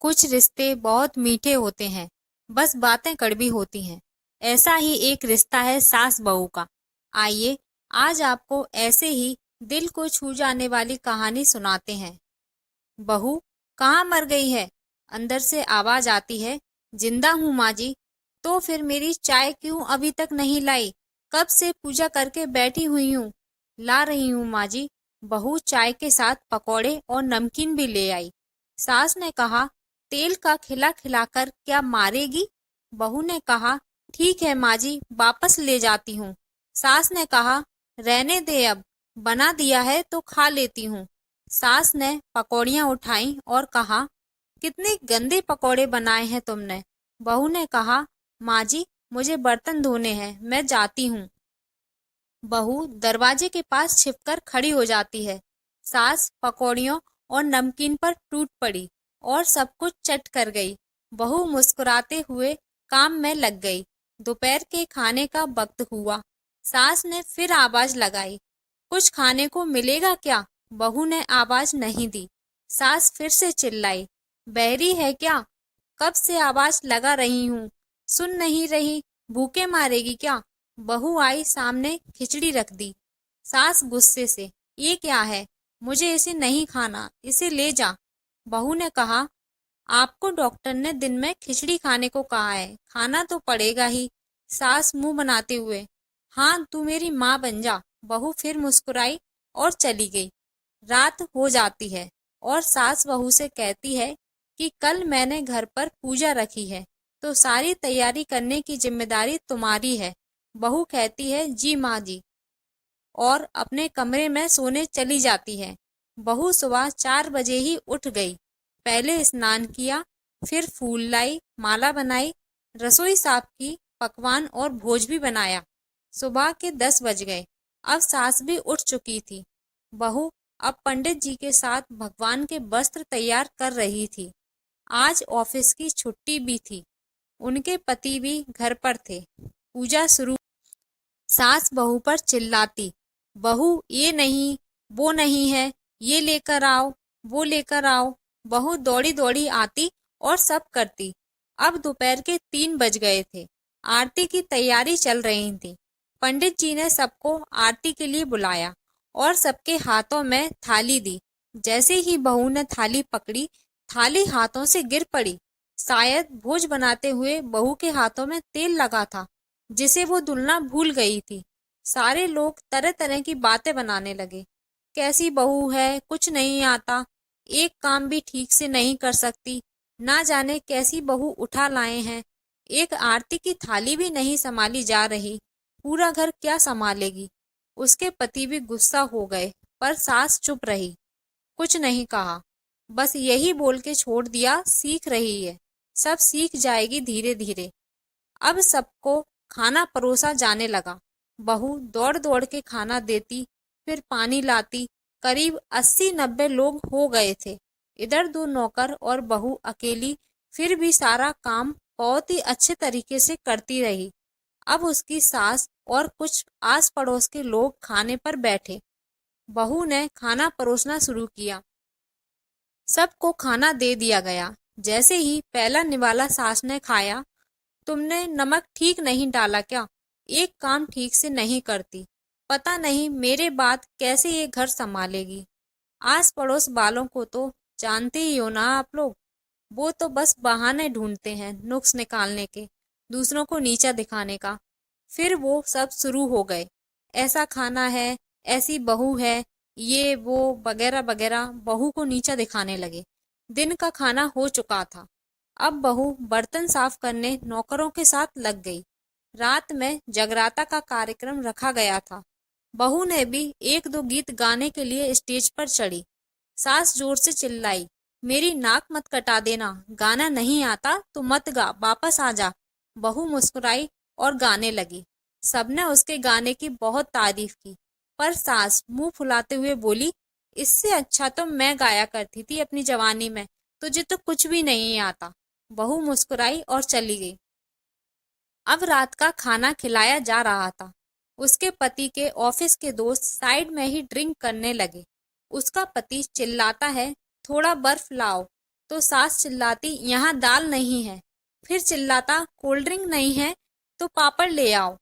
कुछ रिश्ते बहुत मीठे होते हैं, बस बातें कड़वी होती हैं। ऐसा ही एक रिश्ता है सास बहू का। आइए, आज आपको ऐसे ही दिल को छू जाने वाली कहानी सुनाते हैं। बहू, कहाँ मर गई है? अंदर से आवाज आती है। जिंदा हूँ माँ जी। तो फिर मेरी चाय क्यों अभी तक नहीं लाई? कब से पूजा करके बैठी हुई हूँ। ला रही हूँ माँ जी। बहू चाय के साथ पकौड़े और नमकीन भी ले आई। सास ने कहा, तेल का खिला खिलाकर क्या मारेगी? बहू ने कहा, ठीक है माँ जी, वापस ले जाती हूँ। सास ने कहा, रहने दे अब, बना दिया है तो खा लेती हूँ। सास ने पकौड़ियाँ उठाई और कहा, कितने गंदे पकौड़े बनाए हैं तुमने। बहू ने कहा, माँ जी, मुझे बर्तन धोने हैं, मैं जाती हूँ। बहू दरवाजे के पास छिपकर खड़ी हो जाती है। सास पकौड़ियों और नमकीन पर टूट पड़ी और सब कुछ चट कर गई। बहू मुस्कुराते हुए काम में लग गई। दोपहर के खाने का वक्त हुआ। सास ने फिर आवाज लगाई, कुछ खाने को मिलेगा क्या? बहू ने आवाज नहीं दी। सास फिर से चिल्लाई, बहरी है क्या? कब से आवाज लगा रही हूँ, सुन नहीं रही? भूखे मारेगी क्या? बहू आई सामने, खिचड़ी रख दी। सास गुस्से से, ये क्या है? मुझे इसे नहीं खाना, इसे ले जा। बहू ने कहा, आपको डॉक्टर ने दिन में खिचड़ी खाने को कहा है, खाना तो पड़ेगा ही। सास मुंह बनाते हुए, हाँ तू मेरी माँ बन जा। बहू फिर मुस्कुराई और चली गई। रात हो जाती है और सास बहू से कहती है कि कल मैंने घर पर पूजा रखी है, तो सारी तैयारी करने की जिम्मेदारी तुम्हारी है। बहू कहती है, जी माँ जी, और अपने कमरे में सोने चली जाती है। बहू सुबह 4 बजे ही उठ गई। पहले स्नान किया, फिर फूल लाई, माला बनाई, रसोई साफ की, पकवान और भोज भी बनाया। सुबह के 10 बज गए। अब सास भी उठ चुकी थी। बहू अब पंडित जी के साथ भगवान के वस्त्र तैयार कर रही थी। आज ऑफिस की छुट्टी भी थी। उनके पति भी घर पर थे। पूजा शुरू। सास बहू पर चिल्लाती, बहू ये नहीं, वो नहीं है, ये लेकर आओ, वो लेकर आओ। बहू दौड़ी दौड़ी आती और सब करती। अब दोपहर के 3 बज गए थे। आरती की तैयारी चल रही थी। पंडित जी ने सबको आरती के लिए बुलाया और सबके हाथों में थाली दी। जैसे ही बहू ने थाली पकड़ी, थाली हाथों से गिर पड़ी। शायद भोज बनाते हुए बहू के हाथों में तेल लगा था, जिसे वो धुलना भूल गई थी। सारे लोग तरह तरह की बातें बनाने लगे। कैसी बहू है, कुछ नहीं आता, एक काम भी ठीक से नहीं कर सकती, ना जाने कैसी बहू उठा लाए हैं, एक आरती की थाली भी नहीं संभाली जा रही, पूरा घर क्या संभालेगी। उसके पति भी गुस्सा हो गए, पर सास चुप रही, कुछ नहीं कहा, बस यही बोल के छोड़ दिया, सीख रही है, सब सीख जाएगी धीरे धीरे। अब सबको खाना परोसा जाने लगा। बहू दौड़ दौड़ के खाना देती, फिर पानी लाती। करीब 80-90 लोग हो गए थे। इधर 2 नौकर और बहू अकेली, फिर भी सारा काम बहुत ही अच्छे तरीके से करती रही। अब उसकी सास और कुछ आस पड़ोस के लोग खाने पर बैठे। बहू ने खाना परोसना शुरू किया। सबको खाना दे दिया गया। जैसे ही पहला निवाला सास ने खाया, तुमने नमक ठीक नहीं डाला क्या? एक काम ठीक से नहीं करती, पता नहीं मेरे बाद कैसे ये घर संभालेगी। आस पड़ोस वालों को तो जानते ही हो ना आप लोग, वो तो बस बहाने ढूंढते हैं नुक्स निकालने के, दूसरों को नीचा दिखाने का। फिर वो सब शुरू हो गए, ऐसा खाना है, ऐसी बहू है, ये वो वगैरह वगैरह, बहू को नीचा दिखाने लगे। दिन का खाना हो चुका था। अब बहू बर्तन साफ करने नौकरों के साथ लग गई। रात में जगराता का कार्यक्रम रखा गया था। बहू ने भी 1-2 गीत गाने के लिए स्टेज पर चढ़ी। सास जोर से चिल्लाई, मेरी नाक मत कटा देना, गाना नहीं आता तो मत गा, वापस आ जा। बहू मुस्कुराई और गाने लगी। सबने उसके गाने की बहुत तारीफ की, पर सास मुंह फुलाते हुए बोली, इससे अच्छा तो मैं गाया करती थी अपनी जवानी में, तुझे तो कुछ भी नहीं आता। बहू मुस्कुराई और चली गई। अब रात का खाना खिलाया जा रहा था। उसके पति के ऑफिस के दोस्त साइड में ही ड्रिंक करने लगे। उसका पति चिल्लाता है, थोड़ा बर्फ लाओ। तो सास चिल्लाती यहाँ दाल नहीं है, फिर चिल्लाता कोल्ड ड्रिंक नहीं है तो पापड़ ले आओ।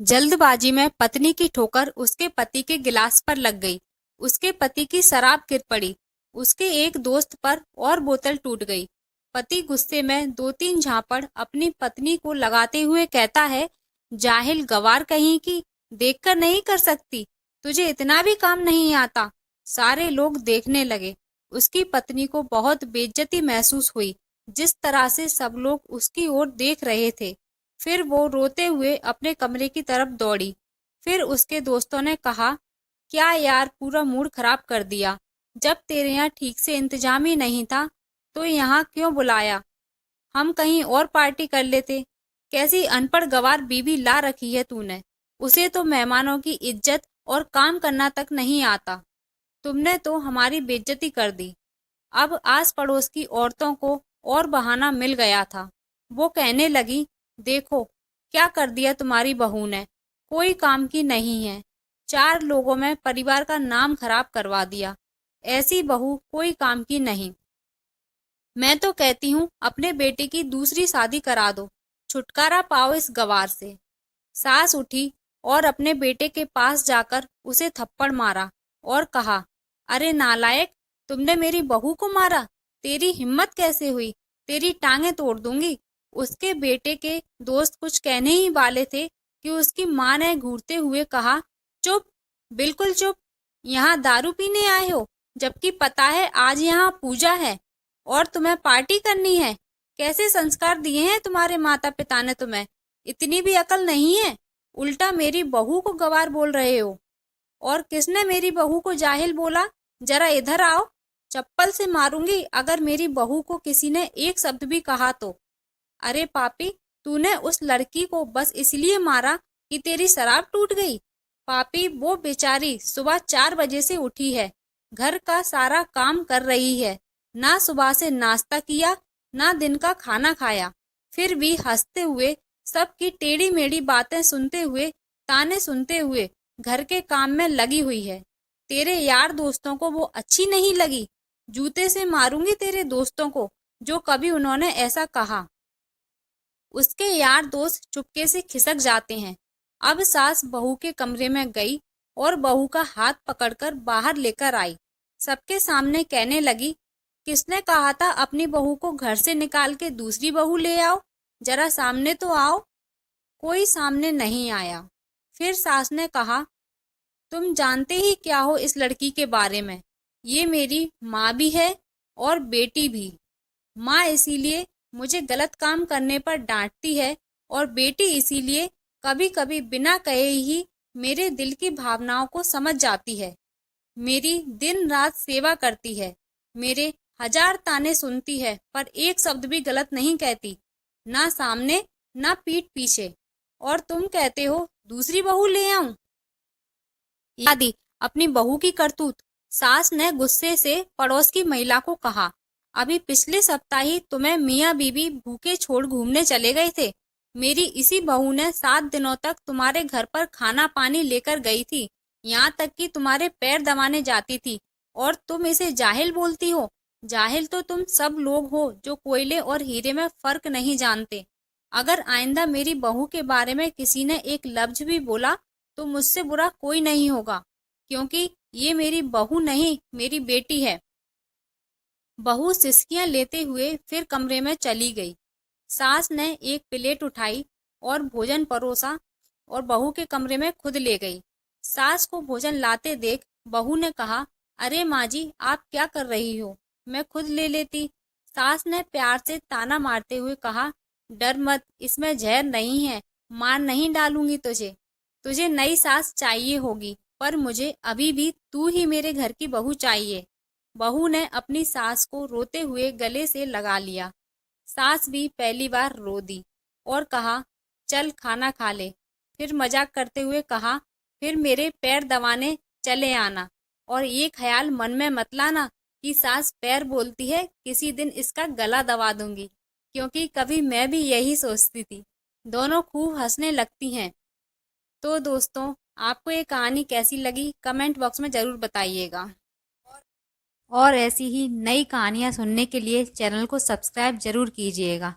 जल्दबाजी में पत्नी की ठोकर उसके पति के गिलास पर लग गई। उसके पति की शराब गिर पड़ी। उसके एक दोस्त पर और बोतल टूट गई। पति गुस्से में 2-3 झापड़ अपनी पत्नी को लगाते हुए कहता है, जाहिल गवार कहीं की, देखकर नहीं कर सकती, तुझे इतना भी काम नहीं आता। सारे लोग देखने लगे। उसकी पत्नी को बहुत बेइज्जती महसूस हुई, जिस तरह से सब लोग उसकी ओर देख रहे थे। फिर वो रोते हुए अपने कमरे की तरफ दौड़ी। फिर उसके दोस्तों ने कहा, क्या यार, पूरा मूड खराब कर दिया। जब तेरे यहाँ ठीक से इंतजाम ही नहीं था तो यहाँ क्यों बुलाया? हम कहीं और पार्टी कर लेते। कैसी अनपढ़ गवार बीवी ला रखी है तूने। उसे तो मेहमानों की इज्जत और काम करना तक नहीं आता। तुमने तो हमारी बेइज्जती कर दी। अब आस पड़ोस की औरतों को और बहाना मिल गया था। वो कहने लगी, देखो क्या कर दिया तुम्हारी बहू ने, कोई काम की नहीं है, 4 लोगों में परिवार का नाम खराब करवा दिया। ऐसी बहू कोई काम की नहीं। मैं तो कहती हूँ अपने बेटे की दूसरी शादी करा दो, छुटकारा पाओ इस गवार से। सास उठी और अपने बेटे के पास जाकर उसे थप्पड़ मारा और कहा, अरे नालायक, तुमने मेरी बहू को मारा, तेरी हिम्मत कैसे हुई, तेरी टांगें तोड़ दूंगी। उसके बेटे के दोस्त कुछ कहने ही वाले थे कि उसकी माँ ने घूरते हुए कहा, चुप, बिल्कुल चुप, यहाँ दारू पीने आए हो, जबकि पता है आज यहाँ पूजा है और तुम्हें पार्टी करनी है। कैसे संस्कार दिए हैं तुम्हारे माता पिता ने तुम्हें, इतनी भी अकल नहीं है। उल्टा मेरी बहू को गवार बोल रहे हो। और किसने मेरी बहू को जाहिल बोला? जरा इधर आओ, चप्पल से मारूंगी अगर मेरी बहू को किसी ने एक शब्द भी कहा तो। अरे पापी, तूने उस लड़की को बस इसलिए मारा कि तेरी शराब टूट गई। पापी, वो बेचारी सुबह 4 बजे से उठी है, घर का सारा काम कर रही है, ना सुबह से नाश्ता किया ना दिन का खाना खाया, फिर भी हंसते हुए, सबकी टेढ़ी मेढ़ी बातें सुनते हुए, ताने सुनते हुए घर के काम में लगी हुई है। तेरे यार दोस्तों को वो अच्छी नहीं लगी। जूते से मारूंगी तेरे दोस्तों को जो कभी उन्होंने ऐसा कहा। उसके यार दोस्त चुपके से खिसक जाते हैं। अब सास बहू के कमरे में गई और बहू का हाथ पकड़कर बाहर लेकर आई। सबके सामने कहने लगी, किसने कहा था अपनी बहू को घर से निकाल के दूसरी बहू ले आओ? जरा सामने तो आओ। कोई सामने नहीं आया। फिर सास ने कहा, तुम जानते ही क्या हो इस लड़की के बारे में? ये मेरी माँ भी है और बेटी भी। माँ इसीलिए मुझे गलत काम करने पर डांटती है और बेटी इसीलिए कभी कभी बिना कहे ही मेरे दिल की भावनाओं को समझ जाती है। मेरी दिन रात सेवा करती है, मेरे 1000 ताने सुनती है, पर एक शब्द भी गलत नहीं कहती, ना सामने ना पीठ पीछे। और तुम कहते हो दूसरी बहू ले आऊं? यादी अपनी बहू की करतूत। सास ने गुस्से से पड़ोस की महिला को कहा, अभी पिछले सप्ताह ही तुम्हें मियाँ बीबी भूखे छोड़ घूमने चले गए थे। मेरी इसी बहू ने 7 दिनों तक तुम्हारे घर पर खाना पानी लेकर गई थी, यहाँ तक कि तुम्हारे पैर दबाने जाती थी, और तुम इसे जाहिल बोलती हो। जाहिल तो तुम सब लोग हो जो कोयले और हीरे में फर्क नहीं जानते। अगर आइंदा मेरी बहू के बारे में किसी ने एक लफ्ज भी बोला तो मुझसे बुरा कोई नहीं होगा, क्योंकि ये मेरी बहू नहीं, मेरी बेटी है। बहू सिसकियां लेते हुए फिर कमरे में चली गई। सास ने एक प्लेट उठाई और भोजन परोसा और बहू के कमरे में खुद ले गई। सास को भोजन लाते देख बहू ने कहा, अरे माँ जी, आप क्या कर रही हो, मैं खुद ले लेती। सास ने प्यार से ताना मारते हुए कहा, डर मत, इसमें जहर नहीं है, मार नहीं डालूंगी तुझे। तुझे नई सास चाहिए होगी, पर मुझे अभी भी तू ही मेरे घर की बहू चाहिए। बहू ने अपनी सास को रोते हुए गले से लगा लिया। सास भी पहली बार रो दी और कहा, चल खाना खा ले। फिर मजाक करते हुए कहा, फिर मेरे पैर दबाने चले आना, और ये ख्याल मन में मत लाना कि सास पैर बोलती है, किसी दिन इसका गला दबा दूंगी, क्योंकि कभी मैं भी यही सोचती थी। दोनों खूब हंसने लगती हैं। तो दोस्तों, आपको ये कहानी कैसी लगी कमेंट बॉक्स में जरूर बताइएगा। और ऐसी ही नई कहानियाँ सुनने के लिए चैनल को सब्सक्राइब जरूर कीजिएगा।